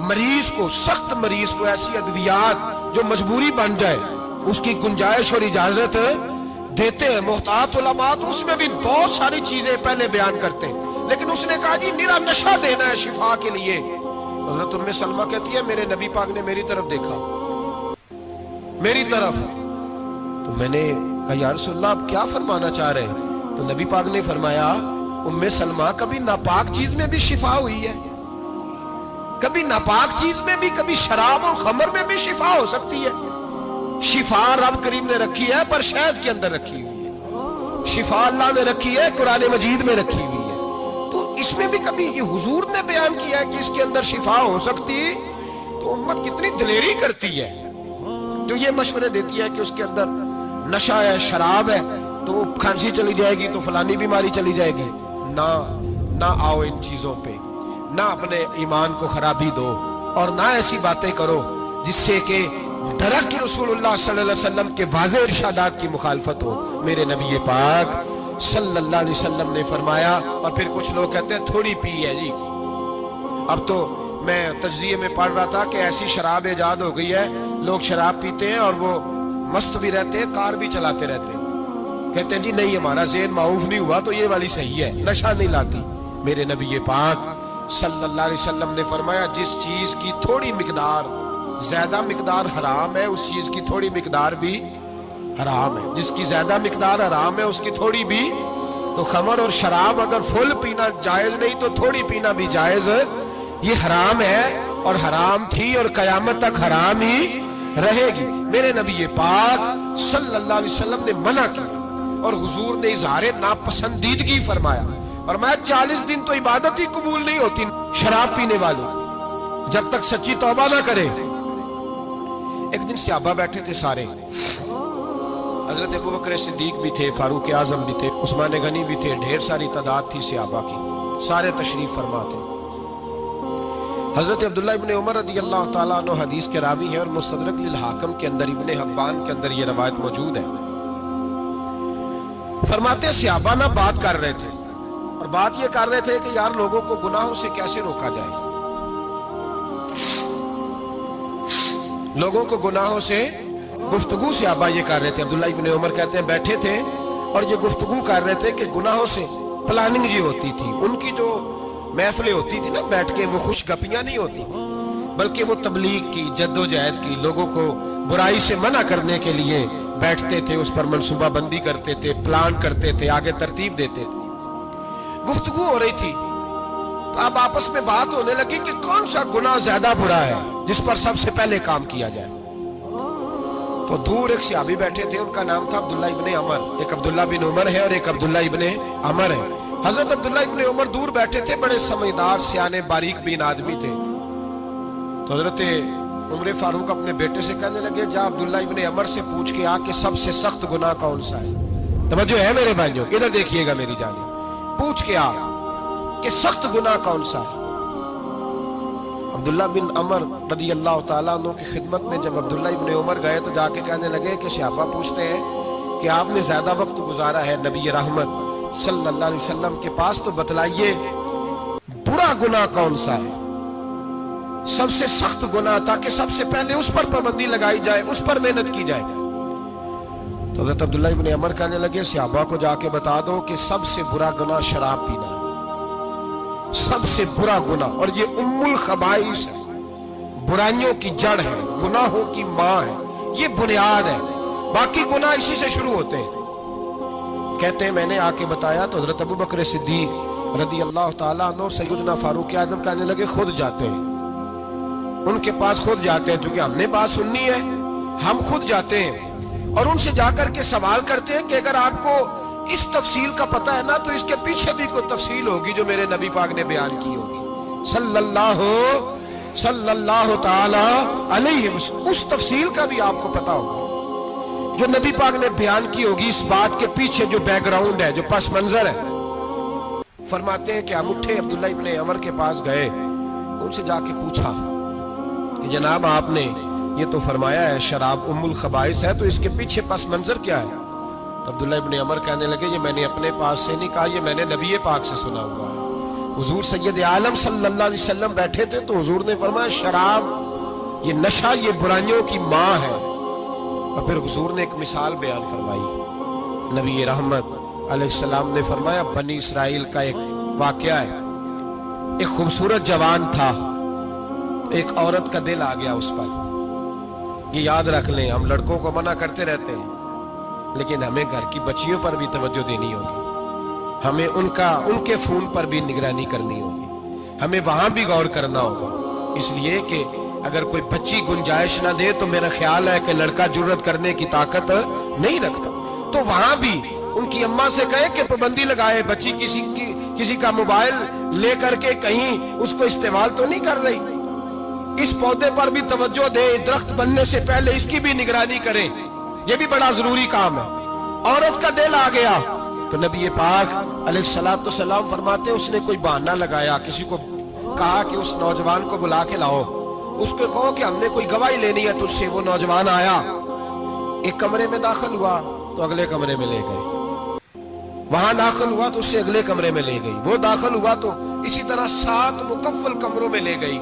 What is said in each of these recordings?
مریض کو, سخت مریض کو ایسی ادویات جو مجبوری بن جائے اس کی گنجائش اور اجازت دیتے ہیں. محتاط علماء تو اس میں بھی بہت ساری چیزیں پہلے بیان کرتے ہیں, لیکن اس نے کہا جی میرا نشہ دینا ہے شفا کے لیے. حضرت ام سلمہ کہتی ہے میرے نبی پاک نے میری طرف دیکھا, میری طرف, تو میں نے کہا یا رسول اللہ آپ کیا فرمانا چاہ رہے ہیں؟ تو نبی پاک نے فرمایا ام سلمہ کبھی ناپاک چیز میں بھی شفا ہوئی ہے, کبھی ناپاک چیز میں بھی, کبھی شراب اور خمر میں بھی شفا ہو سکتی ہے. شفا رب کریم نے رکھی ہے پر شہد کے اندر رکھی ہوئی ہے, شفا اللہ نے رکھی ہے قرآن مجید میں رکھی ہوئی ہے. تو اس میں بھی کبھی یہ حضور نے بیان کیا ہے کہ اس کے اندر شفا ہو سکتی, تو امت کتنی دلیری کرتی ہے جو یہ مشورے دیتی ہے کہ اس کے اندر نشہ ہے, شراب ہے, تو وہ کھانسی چلی جائے گی تو فلانی بیماری چلی جائے گی. نہ آؤ ان چیزوں پہ, نہ اپنے ایمان کو خرابی دو, اور نہ ایسی باتیں کرو جس سے کہ ڈائریکٹ رسول اللہ صلی اللہ علیہ وسلم کے واضح ارشادات کی مخالفت ہو. میرے نبی پاک صلی اللہ علیہ وسلم نے فرمایا, اور پھر کچھ لوگ کہتے ہیں تھوڑی پی ہے جی. اب تو میں تجزیے میں پڑھ رہا تھا کہ ایسی شراب ایجاد ہو گئی ہے, لوگ شراب پیتے ہیں اور وہ مست بھی رہتے ہیں, کار بھی چلاتے رہتے ہیں, کہتے ہیں جی نہیں ہمارا ذہن معاف نہیں ہوا تو یہ والی صحیح ہے, نشہ نہیں لاتی. میرے نبی پاک صلی اللہ علیہ وسلم نے فرمایا جس چیز کی تھوڑی مقدار, زیادہ مقدار حرام ہے اس چیز کی تھوڑی مقدار بھی حرام ہے. جس کی زیادہ مقدار حرام ہے اس کی تھوڑی بھی. تو خمر اور شراب اگر فل پینا جائز نہیں تو تھوڑی پینا بھی جائز, یہ حرام ہے اور حرام تھی اور قیامت تک حرام ہی رہے گی. میرے نبی پاک صلی اللہ علیہ وسلم نے منع کیا اور حضور نے اظہار ناپسندیدگی فرمایا, اور میں 40 دن تو عبادت ہی قبول نہیں ہوتی شراب پینے والی جب تک سچی توبہ نہ کرے. ایک دن صحابہ بیٹھے تھے سارے, حضرت ابوبکر صدیق بھی تھے, فاروق اعظم بھی تھے, عثمان غنی بھی تھے, ڈھیر ساری تعداد تھی صحابہ کی, سارے تشریف فرما تھے. حضرت عبداللہ ابن عمر رضی اللہ تعالیٰ عنہ حدیث کے راوی ہیں اور مستدرک للحاکم کے اندر, ابن حبان کے اندر یہ روایت موجود ہے. فرماتے صحابہ نہ بات کر رہے تھے, اور بات یہ کر رہے تھے کہ یار لوگوں کو گناہوں سے کیسے روکا جائے, لوگوں کو گناہوں سے گفتگو. صحابہ یہ کر رہے تھے. عبداللہ ابن عمر کہتے ہیں بیٹھے تھے اور یہ گفتگو کر رہے تھے کہ گناہوں سے پلاننگ یہ ہوتی تھی, ان کی جو محفلیں ہوتی تھی نا بیٹھ کے, وہ خوش گپیاں نہیں ہوتی بلکہ وہ تبلیغ کی, جد و جہد کی, لوگوں کو برائی سے منع کرنے کے لیے بیٹھتے تھے, اس پر منصوبہ بندی کرتے تھے, پلان کرتے تھے, آگے ترتیب دیتے تھے. گفتگو ہو رہی تھی تو اب آپس میں بات ہونے لگی کہ کون سا گناہ زیادہ برا ہے جس پر سب سے پہلے کام کیا جائے. تو دور ایک صحابی بیٹھے تھے, ان کا نام تھا عبداللہ ابن عمر. ایک عبداللہ بن عمر ہے اور ایک عبداللہ ابن عمر ہے. حضرت عبداللہ ابن عمر دور بیٹھے تھے, بڑے سمجھدار سیانے باریک بین آدمی تھے. تو حضرت عمر فاروق اپنے بیٹے سے کہنے لگے جا عبداللہ ابن عمر سے پوچھ کے آ کہ سب سے سخت گناہ کون سا ہے. توجہ ہے میرے بھائیوں, ادھر دیکھیے گا میری جانب, پوچھ کے آ کہ سخت گناہ کون سا ہے. عبداللہ بن عمر رضی اللہ تعالیٰ عنہ کی خدمت میں جب عبداللہ ابن عمر گئے تو جا کے کہنے لگے کہ صحابہ پوچھتے ہیں کہ آپ نے زیادہ وقت گزارا ہے نبی رحمت صلی اللہ علیہ وسلم کے پاس, تو بتلائیے برا گناہ کون سا ہے, سب سے سخت گناہ, تاکہ سب سے پہلے اس پر پابندی لگائی جائے, اس پر محنت کی جائے. تو حضرت عبداللہ ابن عمر کہنے لگے صحابہ کو جا کے بتا دو کہ سب سے برا گناہ شراب پینا ہے, سب سے برا گناہ, اور یہ ام الخبائث ہے, برائیوں کی جڑ ہے, گناہوں کی ماں ہے, یہ بنیاد ہے, باقی گناہ اسی سے شروع ہوتے ہیں. کہتے ہیں میں نے آ کے بتایا تو حضرت ابوبکر صدیق رضی اللہ تعالیٰ عنہ سیدنا فاروق اعظم کہنے لگے خود جاتے ہیں, ان کے پاس خود جاتے ہیں, چونکہ ہم نے بات سننی ہے ہم خود جاتے ہیں اور ان سے جا کر کے سوال کرتے ہیں کہ اگر آپ کو اس تفصیل کا پتہ ہے نا تو اس کے پیچھے بھی کوئی تفصیل ہوگی جو میرے نبی پاک نے بیان کی ہوگی صلی اللہ تعالی علیہ وسلم, اس تفصیل کا بھی آپ کو پتہ ہوگا جو نبی پاک نے بیان کی ہوگی, اس بات کے پیچھے جو بیک گراؤنڈ ہے, جو پس منظر ہے. فرماتے ہیں کہ ہم اٹھے, عبداللہ ابن عمر کے پاس گئے, ان سے جا کے پوچھا کہ جناب آپ نے یہ تو فرمایا ہے شراب ام الخبائث ہے, تو اس کے پیچھے پس منظر کیا ہے؟ تو عبداللہ ابن عمر کہنے لگے یہ میں نے اپنے پاس سے نہیں کہا, یہ میں نے نبی پاک سے سنا ہوا ہے. حضور سید عالم صلی اللہ علیہ وسلم بیٹھے تھے تو حضور نے فرمایا شراب یہ نشہ یہ برائیوں کی ماں ہے. اور پھر حضور نے ایک مثال بیان فرمائی. نبی رحمت علیہ السلام نے فرمایا بنی اسرائیل کا ایک واقعہ ہے. ایک خوبصورت جوان تھا, ایک عورت کا دل آ گیا اس پر. یہ یاد رکھ لیں, ہم لڑکوں کو منع کرتے رہتے ہیں لیکن ہمیں گھر کی بچیوں پر بھی توجہ دینی ہوگی, ہمیں ان کے فون پر بھی نگرانی کرنی ہوگی, ہمیں وہاں بھی غور کرنا ہوگا. اس لیے کہ اگر کوئی بچی گنجائش نہ دے تو میرا خیال ہے کہ لڑکا جرت کرنے کی طاقت نہیں رکھتا. تو وہاں بھی ان کی اماں سے کہے کہ پابندی لگائے, بچی کسی کا موبائل لے کر کے کہیں اس کو استعمال تو نہیں کر رہی, اس پودے پر بھی توجہ دے, درخت بننے سے پہلے اس کی بھی نگرانی کرے, یہ بھی بڑا ضروری کام ہے. عورت کا دل آ گیا تو نبی پاک علیہ الصلوۃ والسلام فرماتے اس نے کوئی بہانہ لگایا, کسی کو کہا کہ اس نوجوان کو بلا کے لاؤ, اس کو کہو کہ ہم نے کوئی گواہی لینی ہے تجھ سے. وہ نوجوان آیا, ایک کمرے میں داخل ہوا تو اگلے کمرے میں لے گئے, وہاں داخل ہوا تو اس سے اگلے کمرے میں لے گئی, وہ داخل ہوا تو اسی طرح 7 مکفل کمروں میں لے گئی.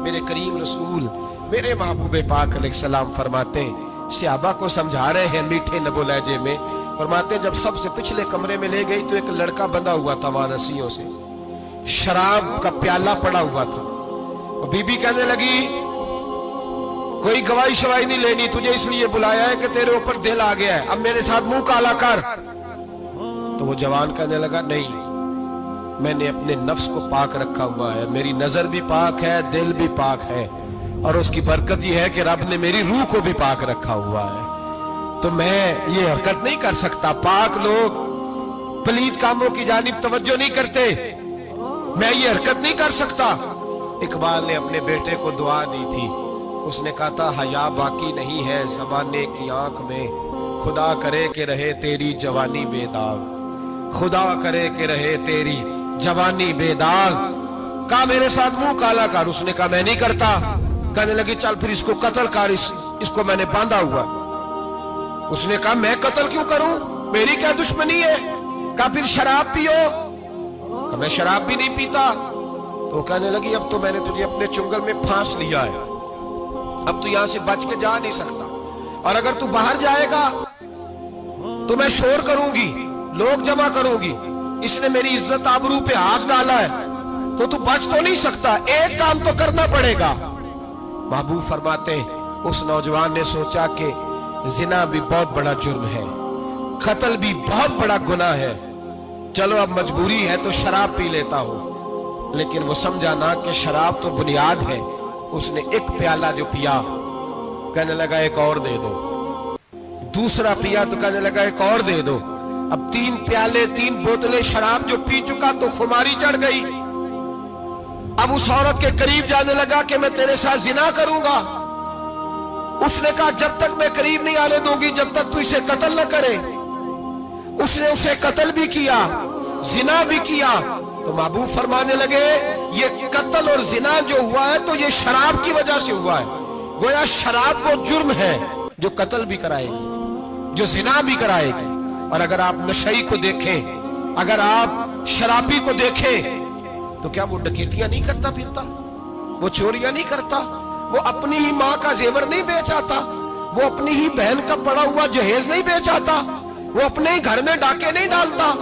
میرے کریم رسول میرے محبوب پاک علیہ السلام فرماتے ہیں, صحابہ کو سمجھا رہے ہیں میٹھے لب و لہجے میں, فرماتے ہیں جب سب سے پچھلے کمرے میں لے گئی تو ایک لڑکا بندھا ہوا تھا وہاں رسیوں سے, شراب کا پیالہ پڑا ہوا تھا. بی بی کہنے لگی کوئی گواہی شواہی نہیں لینی, تجھے اس لیے بلایا ہے کہ تیرے اوپر دل آ گیا ہے, اب میرے ساتھ منہ کالا کر. تو وہ جوان کہنے لگا نہیں, میں نے اپنے نفس کو پاک رکھا ہوا ہے, میری نظر بھی پاک ہے, دل بھی پاک ہے, اور اس کی برکت یہ ہے کہ رب نے میری روح کو بھی پاک رکھا ہوا ہے, تو میں یہ حرکت نہیں کر سکتا. پاک لوگ پلید کاموں کی جانب توجہ نہیں کرتے, میں یہ حرکت نہیں کر سکتا. اقبال نے اپنے بیٹے کو دعا دی تھی, اس نے کہا تھا حیا باقی نہیں ہے زمانے کی آنکھ میں, خدا کرے کہ رہے تیری جوانی بے داغ, خدا کرے کہ رہے تیری جوانی بے داغ. کہا میرے ساتھ منہ کالا کر, اس نے کہا میں نہیں کرتا. کہنے لگی چل پھر اس کو قتل کر, اس کو میں نے باندھا ہوا. اس نے کہا میں قتل کیوں کروں, میری کیا دشمنی ہے. کہا پھر شراب پیو, کہا میں شراب بھی نہیں پیتا. تو کہنے لگی اب تو میں نے تجھے اپنے چنگل میں پھانس لیا ہے, اب تو یہاں سے بچ کے جا نہیں سکتا, اور اگر تو باہر جائے گا تو میں شور کروں گی, لوگ جمع کروں گی, اس نے میری عزت آبرو پہ ہاتھ ڈالا ہے, تو بچ تو نہیں سکتا, ایک کام تو کرنا پڑے گا. محبوب فرماتے اس نوجوان نے سوچا کہ زنا بھی بہت بڑا جرم ہے, قتل بھی بہت بڑا گناہ ہے, چلو اب مجبوری ہے تو شراب پی لیتا ہوں. لیکن وہ سمجھا نہ کہ شراب تو بنیاد ہے. اس نے ایک پیالہ جو پیا, کہنے لگا ایک اور دے دو, دوسرا پیا تو کہنے لگا ایک اور دے دو. اب 3 پیالے 3 بوتلیں شراب جو پی چکا تو خماری چڑھ گئی. اب اس عورت کے قریب جانے لگا کہ میں تیرے ساتھ زنا کروں گا. اس نے کہا جب تک میں قریب نہیں آنے دوں گی جب تک تو اسے قتل نہ کرے. اس نے اسے قتل بھی کیا, زنا بھی کیا. تو محبوب فرمانے لگے یہ قتل اور زنا جو ہوا ہے تو یہ شراب کی وجہ سے ہوا ہے. گویا شراب وہ جرم ہے جو قتل بھی کرائے گی, جو زنا بھی کرائے گی. اور اگر آپ نشئی کو دیکھیں, اگر آپ شرابی کو دیکھیں تو کیا وہ ڈکیتیاں نہیں کرتا پھرتا, وہ چوریاں نہیں کرتا, وہ اپنی ہی ماں کا زیور نہیں بیچ آتا, وہ اپنی ہی بہن کا پڑا ہوا جہیز نہیں بیچ آتا, وہ اپنے ہی گھر میں ڈاکے نہیں ڈالتا,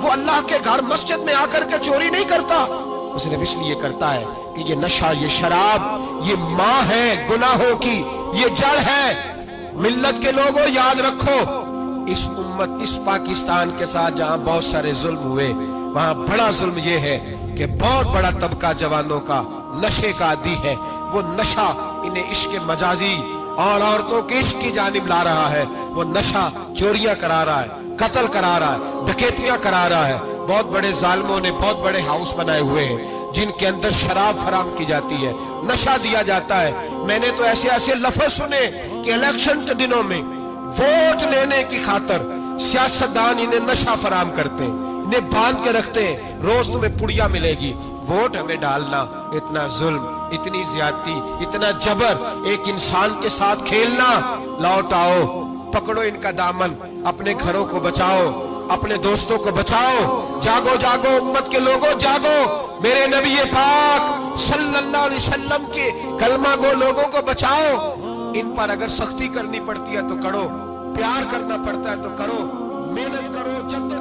وہ اللہ کے گھر مسجد میں آ کر کے چوری نہیں کرتا. وہ صرف اس لیے کرتا ہے کہ یہ نشہ, یہ شراب یہ ماں ہے گناہوں کی, یہ جڑ ہے. ملت کے لوگوں یاد رکھو, اس امت اس پاکستان کے ساتھ جہاں بہت سارے ظلم ہوئے وہاں بڑا ظلم یہ ہے کہ بہت بڑا طبقہ جوانوں کا نشے کا عادی ہے. وہ نشہ انہیں عشق مجازی اور عورتوں کے عشق کی جانب لا رہا ہے. وہ نشہ چوریاں کرا رہا ہے, قتل کرا رہا ہے, ڈکیتیاں کرا رہا ہے. بہت بڑے ظالموں نے بہت بڑے ہاؤس بنائے ہوئے ہیں جن کے اندر شراب فراہم کی جاتی ہے, نشہ دیا جاتا ہے. میں نے تو ایسے ایسے لفظ سنے کہ الیکشن کے دنوں میں ووٹ لینے کی خاطر سیاستدان انہیں نشہ فراہم کرتے ہیں, انہیں باندھ کے رکھتے ہیں, روز تمہیں پڑیا ملے گی, ووٹ ہمیں ڈالنا. اتنا ظلم, اتنی زیادتی, اتنا جبر, ایک انسان کے ساتھ کھیلنا. لوٹ آؤ, پکڑو ان کا دامن, اپنے گھروں کو بچاؤ, اپنے دوستوں کو بچاؤ. جاگو جاگو امت کے لوگوں جاگو. میرے نبی پاک صلی اللہ علیہ وسلم کے کلمہ گو لوگوں کو بچاؤ. ان پر اگر سختی کرنی پڑتی ہے تو کرو, پیار کرنا پڑتا ہے تو کرو, محنت کرو, جد